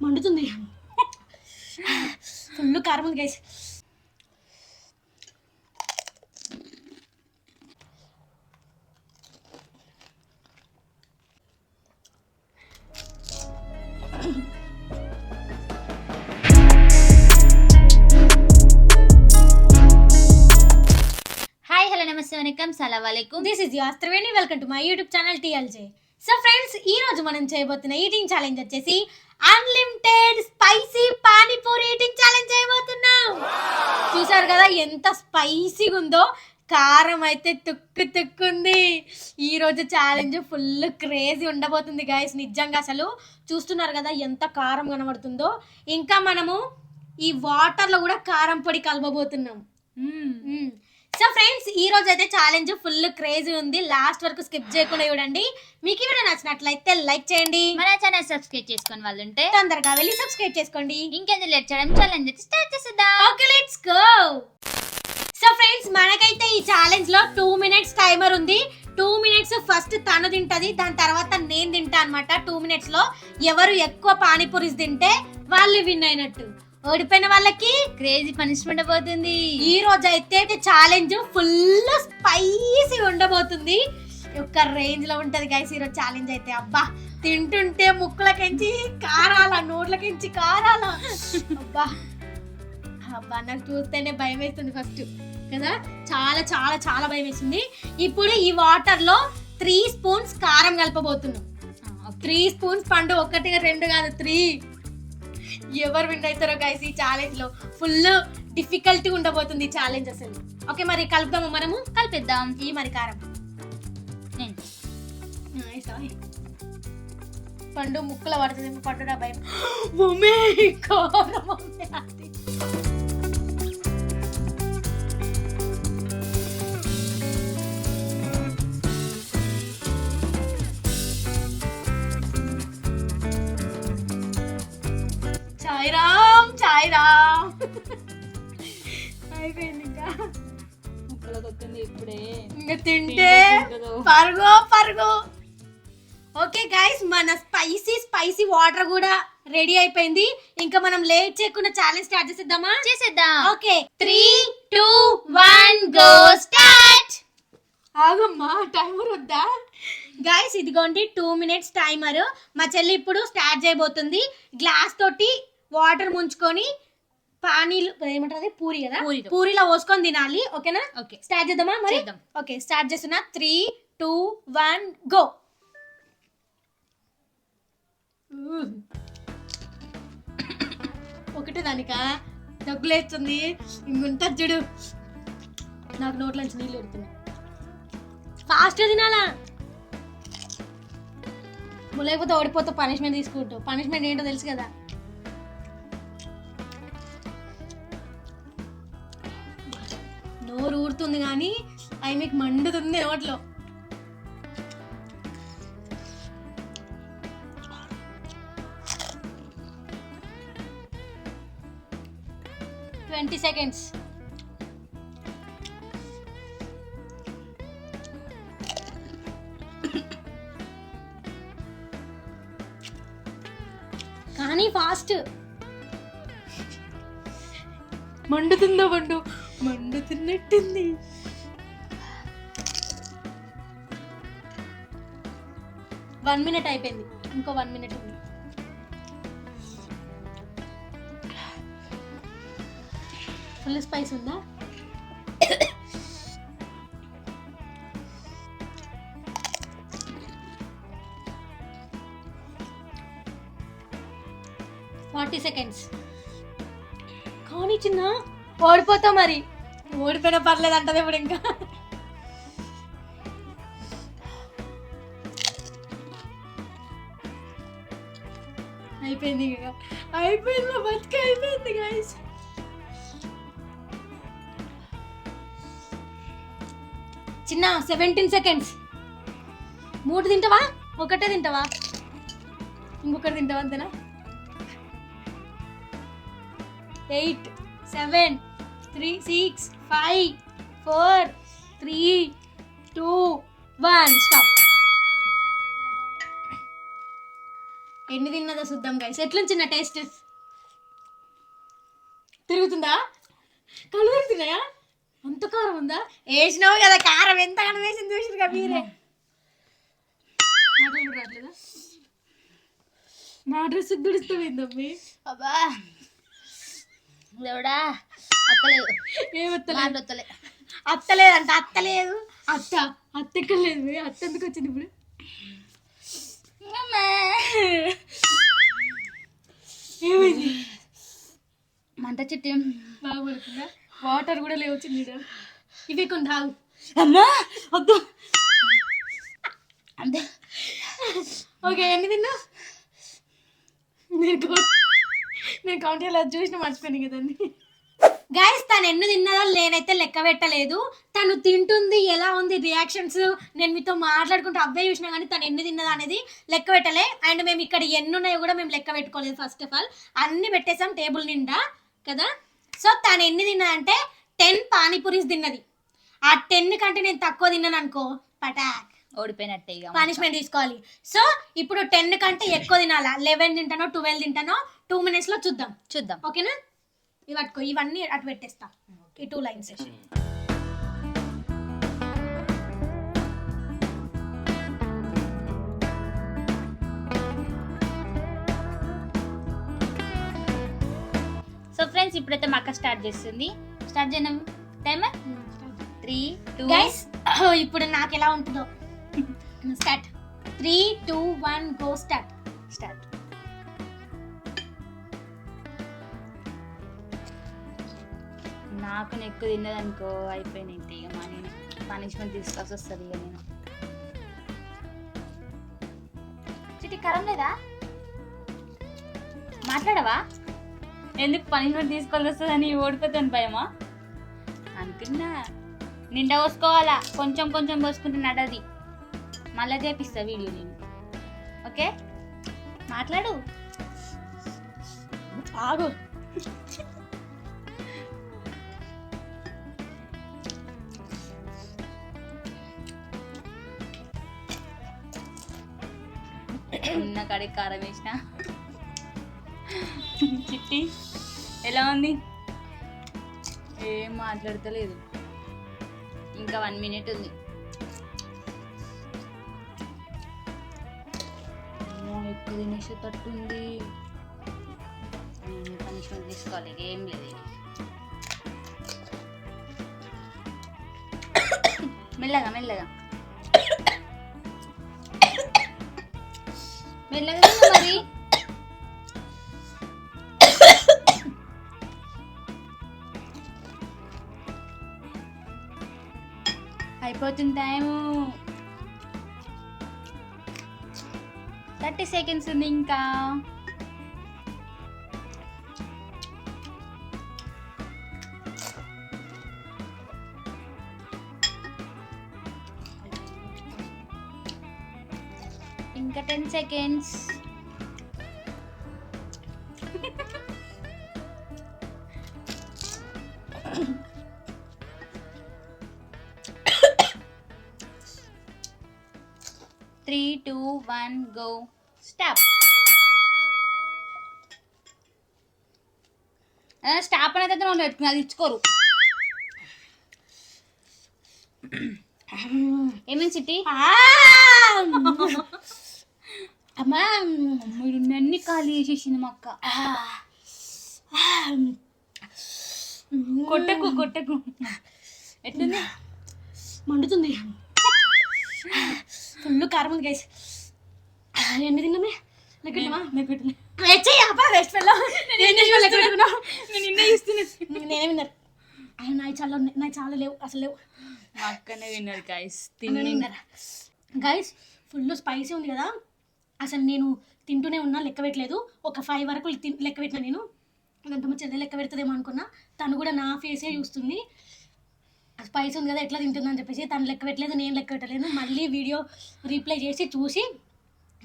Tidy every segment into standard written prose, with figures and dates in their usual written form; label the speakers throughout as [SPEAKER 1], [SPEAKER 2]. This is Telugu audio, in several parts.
[SPEAKER 1] మండుతుంది, ఫుల్ కారం ఉంది guys. This is your Triveni. Welcome to my YouTube channel TLJ. So friends, ఈ రోజు మనం చేయబోతున్న ఈటింగ్ ఛాలెంజ్ వచ్చేసి unlimited spicy panipuri eating challenge చేయబోతున్నాం. చూసారు కదా ఎంత స్పైసీగా ఉందో, కారం అయితే తుక్కుంది. ఈ రోజు ఛాలెంజ్ ఫుల్ క్రేజీ ఉండబోతుంది గైస్. నిజంగా అసలు చూస్తున్నారు కదా ఎంత కారం కనబడుతుందో. ఇంకా మనము ఈ వాటర్లో కూడా కారం పొడి కలపబోతున్నాం. సో ఫ్రెండ్స్, ఈ రోజు అయితే ఛాలెంజ్ ఫుల్ క్రేజీ ఉంది. లాస్ట్ వరకు స్కిప్ చేయకుండా చూడండి. మీకు ఈ వీడియో నచ్చినట్లయితే లైక్ చేయండి.
[SPEAKER 2] మన ఛానల్ సబ్స్క్రైబ్ చేసుకుని వాళ్ళు ఉంటే
[SPEAKER 1] తొందరగా వెళ్ళి సబ్స్క్రైబ్ చేసుకోండి.
[SPEAKER 2] ఇంకెందుకు లేట్ చేయడం, ఛాలెంజ్ అయితే స్టార్ట్ చేసేద్దాం.
[SPEAKER 1] Okay, let's go. So friends, మనకైతే ఈ ఛాలెంజ్ లో 2 minutes టైమర్ ఉంది. 2 minutes ఫస్ట్ తను తింటది, దాని తర్వాత నేను తింటా అనమాట. 2 minutes లో ఎవరు ఎక్కువ పానీపూరీస్ తింటే వాళ్ళు విన్ అయినట్టు. ఓడిపోయిన వాళ్ళకి
[SPEAKER 2] క్రేజీ పనిష్మెంట్ పోతుంది.
[SPEAKER 1] ఈ రోజు అయితే ఛాలెంజ్ ఫుల్ స్పైసీ ఉండబోతుంది. ఒక రేంజ్ లో ఉంటది గైస్ ఈరోజు ఛాలెంజ్ అయితే. అబ్బా, తింటుంటే ముక్కులకించి కారాల, నోట్లకించి కారాల. అబ్బా అబ్బా, నాకు చూస్తేనే భయం వేస్తుంది ఫస్ట్ కదా. చాలా చాలా చాలా భయం వేస్తుంది. ఇప్పుడు ఈ వాటర్ లో 3 spoons కారం కలపబోతున్నాం. 3 spoons పండు, 1 2 కాదు 3. ఎవరు విన్ అవుతారో గైస్ ఈ ఛాలెంజ్ లో. ఫుల్ డిఫికల్టీ ఉండబోతుంది ఈ ఛాలెంజ్ అసలు. ఓకే, మరి కలుపుదాము, మనము
[SPEAKER 2] కలిపిద్దాం.
[SPEAKER 1] ఈ మరి కారం పండు ముక్కలు పడుతుంది, పండుడా భయం. చాయిరామ్ అయిపోయింది. ఇంకా
[SPEAKER 2] ఇప్పుడే
[SPEAKER 1] ఇంకా తింటే పరుగు. ఓకే గైస్, మన స్పైసీ వాటర్ కూడా రెడీ అయిపోయింది. ఇంకా మనం లేట్ చేయకుండా ఛాలెంజ్ స్టార్ట్ చేసేద్దాం. Okay, 3 2 1 go start. ఆగమ్మా, టైమర్ వద్దా గైస్? ఇదిగోండి 2 minutes టైమర్. మా చెల్లి ఇప్పుడు స్టార్ట్ చేయబోతుంది. గ్లాస్ తోటి వాటర్ ముంచుకొని పానీలు ఏమంటారు, పూరి కదా, పూరిలో పోసుకొని తినాలి. ఓకేనా?
[SPEAKER 2] ఓకే,
[SPEAKER 1] స్టార్ట్ చేద్దామా మరి? ఓకే, స్టార్ట్ చేస్తున్నా. 3 2 1 గో. ఒకటే దానికా దగ్గులేస్తుంది. ఇంకుంటుంది చూడు, నాకు నోట్లోంచి నీళ్ళు పెడుతుంది. ఫాస్ట్ తినాలా, లేకపోతే ఓడిపోతే పనిష్మెంట్ తీసుకుంటావు. పనిష్మెంట్ ఏంటో తెలుసు కదా. నోరు ఊరుతుంది కానీ అవి మీకు మండుతుంది నోట్లో. seconds. కానీ ఫాస్ట్. మండుతుందో మండుతున్నట్టుంది. వన్ మినిట్ అయిపోయింది, ఇంకో 1 minute ఉంది. ఫుల్ స్పైస్ ఉందా? seconds. కానీ చిన్న ఓడిపోతా మరి. ఓడిపోయినా పర్లేదు అంటది ఇప్పుడు. ఇంకా అయిపోయింది, అయిపోయింది, బతికి అయిపోయింది గైస్. చిన్న 17 seconds. 3 తింటావా, ఒకటే తింటావా, ఇంకొకటి తింటావా? అంతేనా? 8 7 3 6 5 4 3 2 1 స్టాప్. ఎన్ని తిన్నదో ఎట్లుంటుందో చూద్దాం గైస్. ఎట్లుంది నా టేస్ట్? తిరుగుతుందా? కళ్ళు తిరుగుతున్నాయా? అంత కారం ఉందా? వేసినావు కదా కారం, ఎంత కారం వేసింది చూసిరుగా మీరే. మాటలు రావట్లేదా? నా డ్రెస్ దుడుస్తావేందమ్మి?
[SPEAKER 2] అబ్బా దేవుడా అత్తలేదు.
[SPEAKER 1] ఏమత్తలే? అత్తలేదంట. అత్తలేదు. అత్త ఎక్కడ లేదు. అత్త ఎందుకు వచ్చింది ఇప్పుడు? ఏమైంది?
[SPEAKER 2] మంట చెట్టు
[SPEAKER 1] బాగా పడుతుందా? వాటర్ కూడా లేవు చిన్న. ఇవి కొన్ని తాగు.
[SPEAKER 2] అమ్మా వద్దు. అంతే.
[SPEAKER 1] ఓకే, ఎన్ని తిన్నా? నేను కౌంట్ చేయాలి, చూసిన మర్చిపోయాను కదండి. గైస్, తను ఎన్ని తిన్నదో నేనైతే లెక్క పెట్టలేదు. తను తింటుంది, ఎలా ఉంది రియాక్షన్స్ నేను మీతో మాట్లాడుకుంటూ అబ్బాయి చూసినా కానీ తను ఎన్ని తిన్నదా అనేది లెక్క పెట్టలే. అండ్ మేము ఇక్కడ ఎన్ని ఉన్నాయో కూడా మేము లెక్క పెట్టుకోలేదు. ఫస్ట్ ఆఫ్ ఆల్ అన్ని పెట్టేసాం టేబుల్ నిండా కదా. సో తను ఎన్ని తిన్నదంటే 10 పానీపూరీస్ తిన్నది. ఆ 10 కంటే నేను తక్కువ తిన్నాను అనుకో, పటాక్
[SPEAKER 2] ఓడిపోయినట్టే ఇక
[SPEAKER 1] పనిష్మెంట్ తీసుకోవాలి. సో ఇప్పుడు 10 కంటే ఎక్కువ తినాలా. 11 తింటానో 12 తింటానో 2 minutes లో చూద్దాం. ఓకేనా? ఇవి పట్టుకో, ఇవన్నీ అటు పెట్టేస్తా. ఈ 2 lines.
[SPEAKER 2] సో ఫ్రెండ్స్ ఇప్పుడైతే మా అక్క స్టార్ట్ చేస్తుంది. స్టార్ట్ చేయడం టైమ్ 3 2
[SPEAKER 1] గైస్, ఇప్పుడు నాకు ఎలా ఉంటుందో. స్టార్ట్. 3 2 1 గో. స్టార్ట్.
[SPEAKER 2] నాకు ఎక్కువ తిన్నదనుకో అయిపోయినాయి ఇక మా నేను పనిష్మెంట్ తీసుకోవాల్సి వస్తుంది. ఇక నేను చిట్టి కరం లేదా మాట్లాడవా? ఎందుకు పనిష్మెంట్ తీసుకోవాల్సి వస్తుందని ఓడిపోతాను భయమా అనుకున్నా. నిండా పోసుకోవాలా, కొంచెం కొంచెం పోసుకుంటే నడది. మళ్ళీ చేపిస్తా వీడియో నేను. ఓకే మాట్లాడు.
[SPEAKER 1] ఆగు.
[SPEAKER 2] ఉన్న కాడికి కారం వేసిన. చిట్టి ఎలా ఉంది? ఏం మాట్లాడతలేదు. ఇంకా 1 minute ఉంది. ఎక్కువ తినేసి తట్టుంది. పనిష్మెంట్ తీసుకోవాలి, ఏం లేదు. మెల్లగా మెల్లగా మెల్లగా మరి. అయిపోతుంది టైము. 30 seconds ఉంది ఇంకా. ఇంకా 10 seconds. Three, 2, 1, go. Stop. Stop అనేది అయితే మనం పెట్టుకుని అది ఇచ్చుకోరు. ఏమేమి సిటీ
[SPEAKER 1] అమ్మా,
[SPEAKER 2] మీరు అన్ని ఖాళీ చేసేసింది మా అక్క. కొట్టకు ఎట్లుంది?
[SPEAKER 1] మండుతుంది. ఫుల్ కారం ఉంది గైస్. ఎన్ని తిన్నామే? నేనేం విన్నారు? నాకు చాలా లేవు, అసలు లేవు.
[SPEAKER 2] మా అక్కనే విన్నారు గైస్.
[SPEAKER 1] తిన్నారా గైస్? ఫుల్ స్పైసీ ఉంది కదా. అసలు నేను తింటూనే ఉన్నా, లెక్క పెట్టలేదు. ఒక 5 వరకు లెక్క పెట్టినా నేను. అదంతా మా చెల్లె లెక్క పెడుతుందేమో అనుకున్నా. తను కూడా నా ఫేసే చూస్తుంది. స్పైసీ ఉంది కదా ఎట్లా తింటుందని చెప్పేసి. తను లెక్క పెట్టలేదు, నేను లెక్క పెట్టలేదు. మళ్ళీ వీడియో రీప్లై చేసి చూసి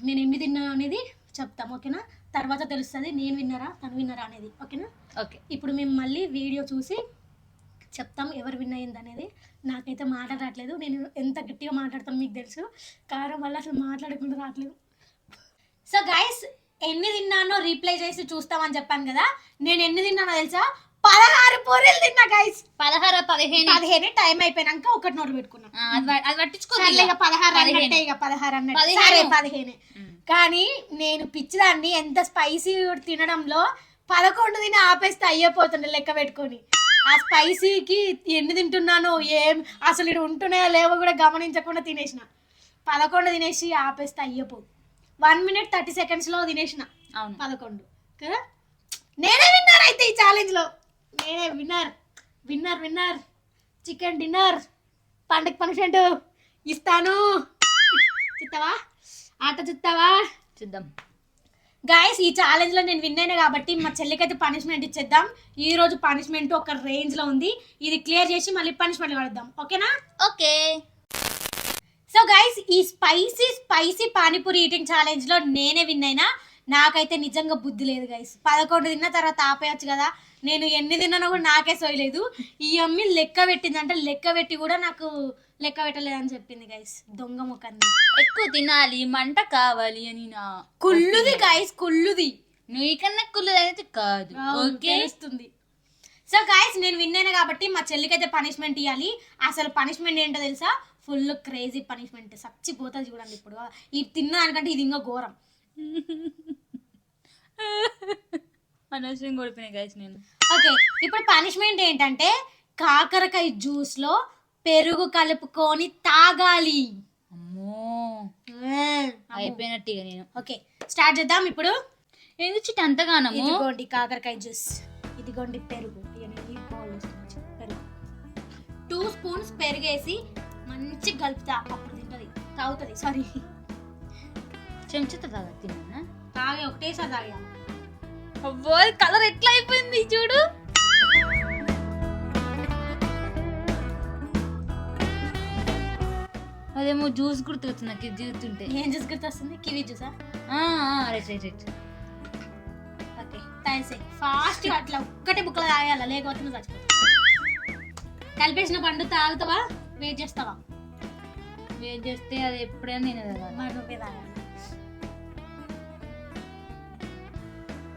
[SPEAKER 1] నేను ఎన్ని తిన్నా అనేది చెప్తాం. ఓకేనా? తర్వాత తెలుస్తుంది నేను విన్నారా తను విన్నారా అనేది. ఓకేనా?
[SPEAKER 2] ఓకే.
[SPEAKER 1] ఇప్పుడు మేము మళ్ళీ వీడియో చూసి చెప్తాం ఎవరు విన్ అయ్యింది అనేది. నాకైతే మాట రావట్లేదు. నేను ఎంత గట్టిగా మాట్లాడతాను మీకు తెలుసు. కారం వల్ల అసలు మాట్లాడకుండా రావట్లేదు. సో గైస్, ఎన్ని తిన్నానో రీప్లై చేసి చూస్తామని చెప్పాను కదా. నేను ఎన్ని తిన్నానో తెలుసా? 16 పూరీలు తిన్నా గైస్. 15 టైం అయిపోయినాక ఒకటి నోట్లు పెట్టుకున్నా.
[SPEAKER 2] అది పట్టించుకో.
[SPEAKER 1] 16 అన్నట్టే, ఇక 16 అన్నట్టు. సరే 15. కానీ నేను పిచ్చిదాన్ని, ఎంత స్పైసీ తినడంలో 11 తిని ఆపేస్తే అయ్యిపోతుండే లెక్క పెట్టుకొని. ఆ స్పైసీకి ఎన్ని తింటున్నానో అసలు ఇక్కడ ఉంటున్నాయో లేవో కూడా గమనించకుండా తినేసిన. 11 తినేసి ఆపేస్తే అయ్యపో. 1 minute 30 seconds లో తినేసిన 11 కదా. నేనే విన్నర్ అయితే ఈ ఛాలెంజ్ లో. నేనే విన్నర్. చికెన్ డిన్నర్ పండగ పనిష్మెంట్ ఇస్తాను. చూస్తావా? ఆట చూస్తావా?
[SPEAKER 2] చూద్దాం
[SPEAKER 1] గాయస్. ఈ ఛాలెంజ్ లో నేను విన్ అయినా కాబట్టి మా చెల్లికైతే పనిష్మెంట్ ఇచ్చేద్దాం. ఈ రోజు పనిష్మెంట్ ఒక రేంజ్ లో ఉంది. ఇది క్లియర్ చేసి మళ్ళీ పనిష్మెంట్ పడదాం. ఓకేనా?
[SPEAKER 2] ఓకే.
[SPEAKER 1] సో గైస్, ఈ స్పైసీ పానీపూరి ఈటింగ్ ఛాలెంజ్ లో నేనే విన్ అయినా. నాకైతే నిజంగా బుద్ధి లేదు గైస్. 11 తిన్న తర్వాత ఆపేయచ్చు కదా. నేను ఎన్ని తిన్నానో కూడా నాకే సోయలేదు. ఈ అమ్మి లెక్క పెట్టిందంటే లెక్క పెట్టి కూడా నాకు లెక్క పెట్టలేదని చెప్పింది గైస్. దొంగ ముఖంది.
[SPEAKER 2] ఎక్కువ తినాలి, మంట కావాలి అని నా
[SPEAKER 1] కుళ్ళుది గైస్, కుళ్ళుది.
[SPEAKER 2] నీకన్నా కుళ్ళుది అయితే కాదు. ఓకే
[SPEAKER 1] తెలుస్తుంది. సో గైస్, నేను విన్ అయినా కాబట్టి మా చెల్లికైతే పనిష్మెంట్ ఇవ్వాలి. అసలు పనిష్మెంట్ ఏంటో తెలుసా? Full crazy punishment. చచ్చిపోతుంది చూడండి. ఇప్పుడు ఇది తిన్నదానికంటే ఇది ఇంకా ఘోరం.
[SPEAKER 2] అనవసరంగా ఓడిపోయినా గైస్ నేను.
[SPEAKER 1] ఓకే, ఇప్పుడు పనిష్మెంట్ ఏంటంటే కాకరకాయ జ్యూస్ లో పెరుగు కలుపుకొని తాగాలి.
[SPEAKER 2] అమ్మో, అయిపోయినట్టు ఇక నేను.
[SPEAKER 1] ఓకే, స్టార్ట్ చేద్దాం ఇప్పుడు.
[SPEAKER 2] ఎందుకు చిట్టి అంతగానో?
[SPEAKER 1] ఇదిగోండి కాకరకాయ జ్యూస్, ఇదిగోండి పెరుగు. పెరుగు 2 spoons పెరుగేసి మంచి కలుపుతా. అప్పుడు తింటది, తాగుతుంది. సారీ,
[SPEAKER 2] చెంచుతా తాగా తిన్నా.
[SPEAKER 1] తాగే ఒకటేసారి తాగా.
[SPEAKER 2] అబ్బో, కలర్ ఎట్లా అయిపోయింది చూడు. అదేమో జ్యూస్ గుర్తుకొస్తుంది నాకు చూస్తుంటే.
[SPEAKER 1] ఏం జ్యూస్ గుర్తొస్తుంది? కివీ జ్యూసా?
[SPEAKER 2] రైట్.
[SPEAKER 1] ఓకే, తాగేసే ఫాస్ట్. అట్లా ఒక్కటే బుక్కలో తాగాల, లేకపోతే నువ్వు చచ్చిపోతావు. కలిపేసిన పండు తాగుతావా? వెయిట్ చేస్తావా?
[SPEAKER 2] వెయిట్ చేస్తే అది ఎప్పుడైనా నేను
[SPEAKER 1] మరి నువ్వే తాగాలి.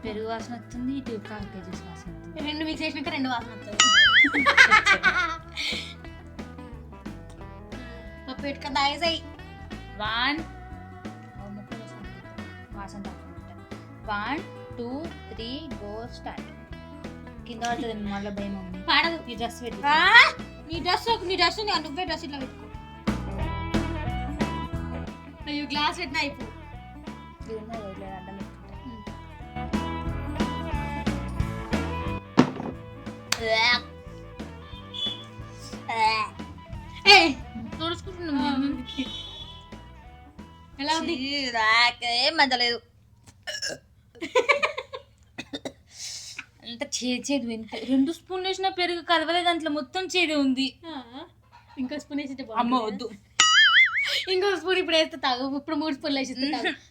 [SPEAKER 2] పెరుగు వాసన వస్తుంది, ఇటు కాకరకాయ జ్యూస్ వాసన వస్తుంది.
[SPEAKER 1] 2 మిక్స్ చేసినాక 2 వాసన వస్తుంది. పెట్టుకొని తాగేసాయి.
[SPEAKER 2] 1 వాసన తక్కువ. 1 2 3 గో స్టార్ట్. కింద పడుతుంది మళ్ళీ భయం ఉంది.
[SPEAKER 1] పాడదు.
[SPEAKER 2] నీ డ్రెస్ పెట్టి
[SPEAKER 1] నీ డ్రెస్ నువ్వే డ్రెస్ ఇట్లా పెట్టుకో. అయ్యో, గ్లాస్ పెట్టినా అయిపో.
[SPEAKER 2] అడ్డం
[SPEAKER 1] ఎలా ఉంది?
[SPEAKER 2] ఏం మద్దలేదు. అంత చేదు. 2 స్పూన్లు వేసిన పెరుగు కలవలే, దాంట్లో మొత్తం చేదే ఉంది.
[SPEAKER 1] ఇంకో స్పూన్ వేసి
[SPEAKER 2] అమ్మ వద్దు.
[SPEAKER 1] ఇంకో స్పూన్ ఇప్పుడు వేస్తే తాగు. ఇప్పుడు 3 స్పూన్లు వేసి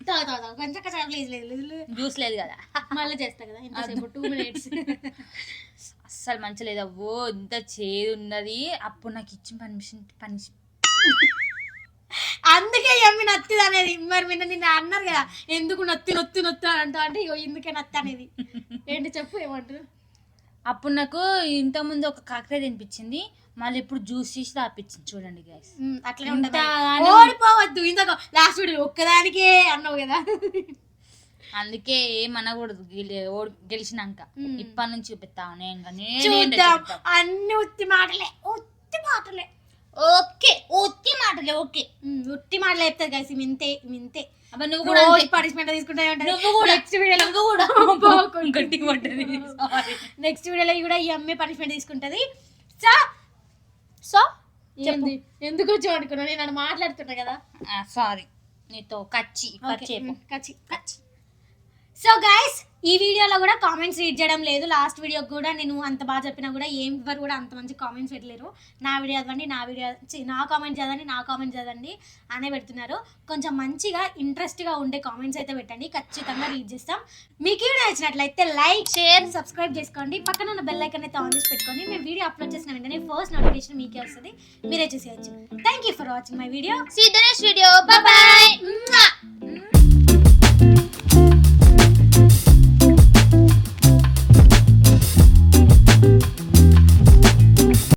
[SPEAKER 1] తాగు. కొంచెం ప్లీజ్. లేదు
[SPEAKER 2] జ్యూస్ లేదు కదా,
[SPEAKER 1] మళ్ళీ చేస్తా కదా. ఇంతసేపు 2 minutes.
[SPEAKER 2] అస్సలు మంచి లేదు. అవ్వో, ఇంత చేదు ఉన్నది. అప్పుడు నాకు ఇచ్చిన పనిష్మెంట్
[SPEAKER 1] అందుకే ఎమ్మి నత్తిది అనేది. మరి నిన్న అన్నారు కదా, ఎందుకు నొత్తి అంటా అంటే ఇగో ఇందుకే నత్తి అనేది. ఏంటి చెప్పు, ఏమంటారు?
[SPEAKER 2] అప్పుడు నాకు ఇంతకుముందు ఒక కాకరకాయ తినిపించింది, మళ్ళీ ఇప్పుడు జ్యూస్ చేసి తాపించింది. చూడండి గైస్,
[SPEAKER 1] అట్లనే ఉంటుంది. ఓడిపోవద్దు. ఇంతకు లాస్ట్ వీడియో ఒక్కదానికే అన్నావు కదా,
[SPEAKER 2] అందుకే ఏమనకూడదు. గెలిచినాక ఇప్పటి నుంచి చూపిస్తాను నేను.
[SPEAKER 1] అన్ని ఉత్తి మాటలే.
[SPEAKER 2] ఓకే, ఉత్తి మాటలే. ఓకే,
[SPEAKER 1] ఉత్తి మాటలు చెప్తారు గైస్. మింతే.
[SPEAKER 2] అబ్బా, నువ్వు కూడా
[SPEAKER 1] పనిష్మెంట్ తీసుకుంటా ఉంటావు. నెక్స్ట్ వీడియోలో కూడా ఈ అమ్మాయి పనిష్మెంట్ తీసుకుంటది. సో ఎందుకు వచ్చావు అనుకున్నా? నేను అక్కడ మాట్లాడుతున్నా కదా.
[SPEAKER 2] సారీ, నీతో కచ్చి.
[SPEAKER 1] సో గైస్, ఈ వీడియోలో కూడా కామెంట్స్ రీడ్ చేయడం లేదు. లాస్ట్ వీడియోకి కూడా నేను అంత బాగా చెప్పినా కూడా ఎవరు కూడా అంత మంచి కామెంట్స్ పెట్టలేరు. నా వీడియో చదవండి, నా కామెంట్ చదవండి అనే పెడుతున్నారు. కొంచెం మంచిగా ఇంట్రెస్ట్గా ఉండే కామెంట్స్ అయితే పెట్టండి, ఖచ్చితంగా రీడ్ చేస్తాం. మీకు వీడియో నచ్చినట్లయితే లైక్, షేర్, సబ్స్క్రైబ్ చేసుకోండి. పక్కన ఉన్న బెల్ ఐకాన్ అయితే ఆన్ చేసి పెట్టుకోండి. మేము వీడియో అప్లోడ్ చేసిన వెంటనే ఫస్ట్ నోటిఫికేషన్ మీకే వస్తుంది, మీరే చూసేయచ్చు. Thank you for watching my video.
[SPEAKER 2] See the next video. Bye by.